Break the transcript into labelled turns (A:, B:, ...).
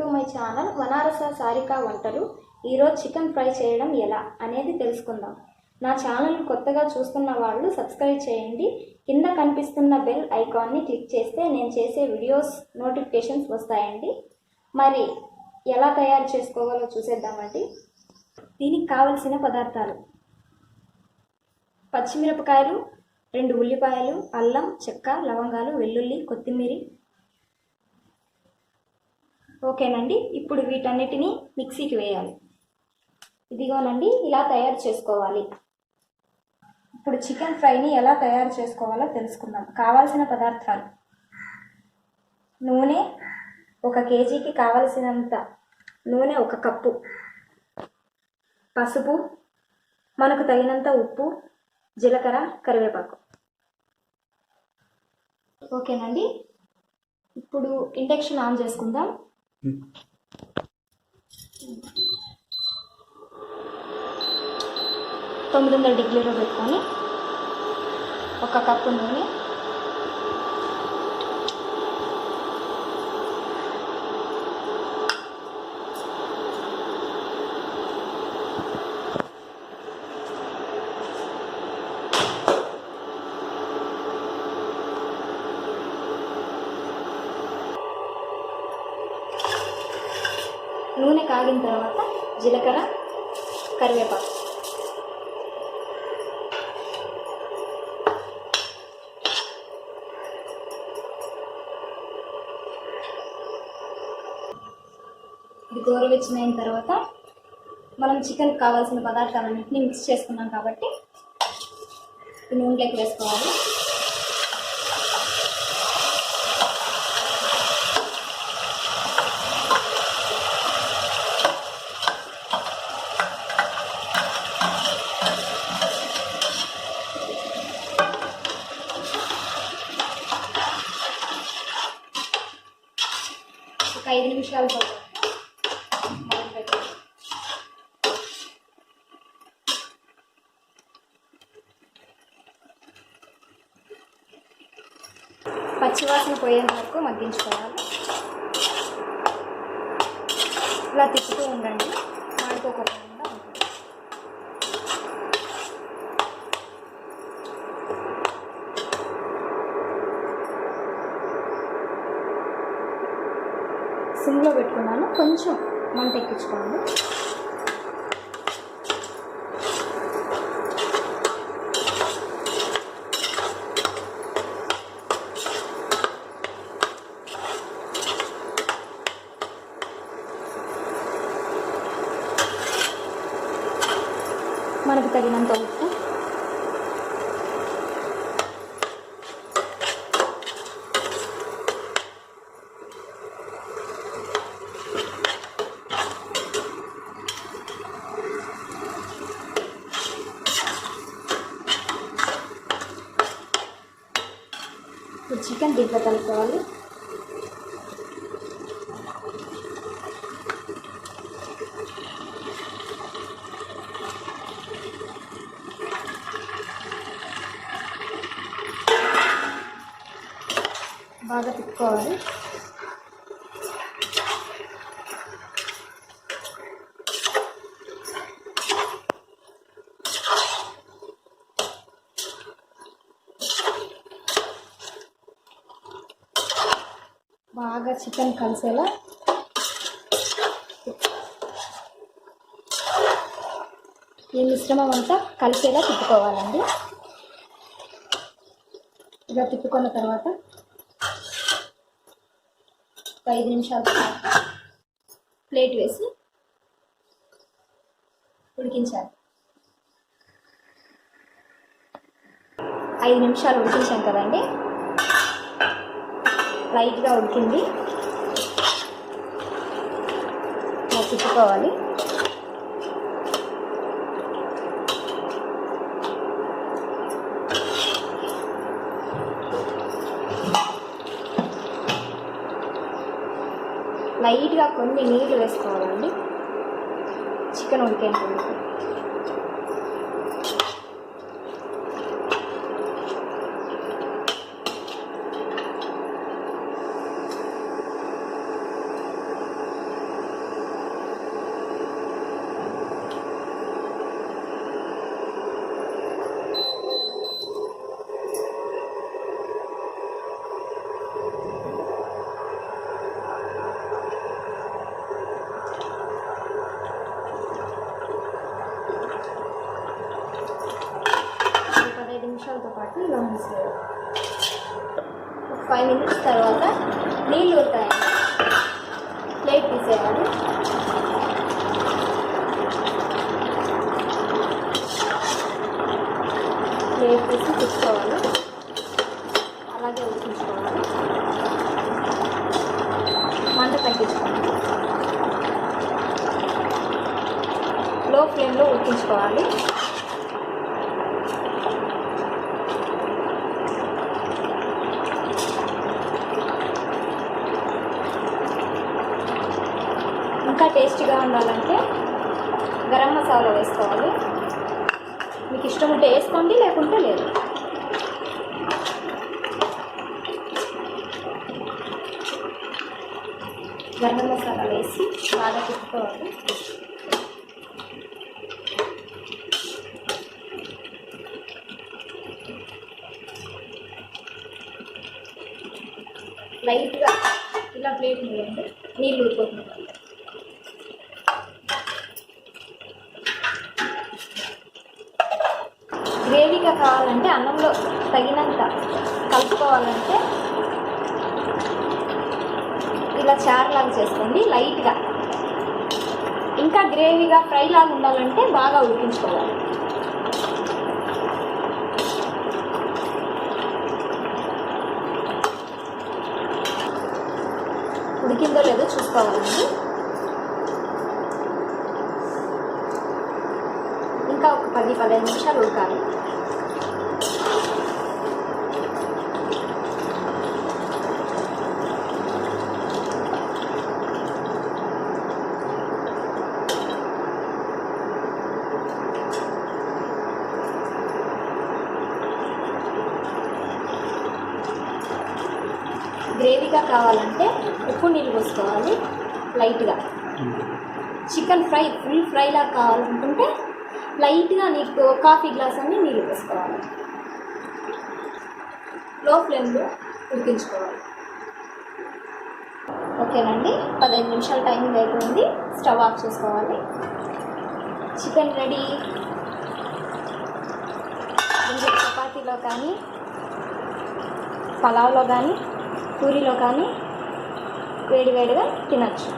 A: To my channel Vanarasa Sarika వంటలు. ఈరోజు chicken fry చేయడం ఎలా అనేది తెలుసుకుందాం. నా ఛానల్ కొత్తగా చూస్తున్న వాళ్ళు సబ్స్క్రైబ్ చేయండి. కింద కనిపిస్తున్న బెల్ ఐకాన్ని క్లిక్ చేస్తే నేను చేసే వీడియోస్ నోటిఫికేషన్స్ వస్తాయండి. మరి ఎలా తయారు చేసుకోవాలో చూసేద్దామండి. దీనికి కావలసిన పదార్థాలు: పచ్చిమిరపకాయలు, 2 ఉల్లిపాయలు, అల్లం, చెక్క, లవంగాలు, వెల్లుల్లి, కొత్తిమీర. ఓకేనండి, ఇప్పుడు వీటన్నిటిని మిక్సీకి వేయాలి. ఇదిగోనండి, ఇలా తయారు చేసుకోవాలి. ఇప్పుడు చికెన్ ఫ్రైని ఎలా తయారు చేసుకోవాలో తెలుసుకుందాం. కావాల్సిన పదార్థాలు: నూనె 1 కేజీకి కావలసినంత నూనె 1 కప్పు, పసుపు, మనకు తగినంత ఉప్పు, జీలకర్ర, కరివేపాకు. ఓకేనండి, ఇప్పుడు ఇండక్షన్ ఆన్ చేసుకుందాం. 900 డిగ్రీలో పెట్టుకొని 1 కప్పు నూనె, నూనె కాగిన తర్వాత జీలకర్ర, కరివేపాకు. ఇది గోరువెచ్చనైన తర్వాత మనం చికెన్కి కావాల్సిన పదార్థాలన్నింటినీ మిక్స్ చేసుకున్నాం కాబట్టి ఈ నూనెలోకి వేసుకోవాలి. ఒక 5 నిమిషాల పాటు పచ్చివాసన పోయేంత వరకు మగ్గించుకోవాలి. ఇలా తిప్పుతూ ఉండండి, మాడిపోకుండా ఉంటుంది. సిమ్లో పెట్టుకున్నాను, కొంచెం మంట ఎక్కించుకోండి. మనకు తగినంత ఉప్పు, చికెన్ దీంట్లో కలుపుకోవాలి. బాగా తిప్పుకోవాలి. బాగా చికెన్ కలిసేలా ఈ మిశ్రమం అంతా కలిసేలా తిప్పుకోవాలండి. ఇలా తిప్పుకున్న తర్వాత 5 నిమిషాలు ప్లేట్ వేసి ఉడికించాలి. 5 నిమిషాలు ఉడికించాం కదండి, లైట్గా ఉడికింది. తిప్పుకోవాలి. లైట్గా కొన్ని నీళ్ళు వేసుకోవాలండి చికెన్ ఉడికేందుకు. 5 minutes తర్వాత నీళ్ళు ఊరుతాయండి. ప్లేట్ తీసేయాలి. ప్లేట్ తీసి తిప్పుకోవాలి. అలాగే ఉడికించుకోవాలి. మంట తగ్గించుకోవాలి. లో ఫ్లేమ్లో ఉడికించుకోవాలి. ఇంకా టేస్టీగా ఉండాలంటే గరం మసాలా వేసుకోవాలి. మీకు ఇష్టం ఉంటే వేసుకోండి, లేకుంటే లేదు. గరం మసాలా వేసి బాగా తిప్పుకోవాలి. లైట్గా ఇలా ప్లేట్ వేయండి. నీళ్ళు ఊరిపోతుంది. గ్రేవీగా కావాలంటే అన్నంలో తగినంత కలుపుకోవాలంటే ఇలా చారులాగా చేసుకోండి లైట్గా. ఇంకా గ్రేవీగా ఫ్రై లాగా ఉండాలంటే బాగా ఉడికించుకోవాలి. ఉడికిందో లేదో చూసుకోవాలండి. ఇంకా ఒక 10-15 నిమిషాలు ఉడకాలి. గ్రేవీగా కావాలంటే ఉప్పు నీళ్ళు పోసుకోవాలి లైట్గా. చికెన్ ఫ్రై ఫుల్ ఫ్రైలా కావాలనుకుంటే లైట్గా నీకు కాఫీ గ్లాస్ అన్ని నీళ్ళు పోసుకోవాలి. లో ఫ్లేమ్లో ఉడికించుకోవాలి. ఓకేనండి, 15 నిమిషాల టైమింగ్ అయిపోయింది. స్టవ్ ఆఫ్ చేసుకోవాలి. Chicken ready. ఇంకా చపాతీలో కానీ, పలావ్లో కానీ, పూరీలో కానీ వేడివేడిగా తినచ్చు.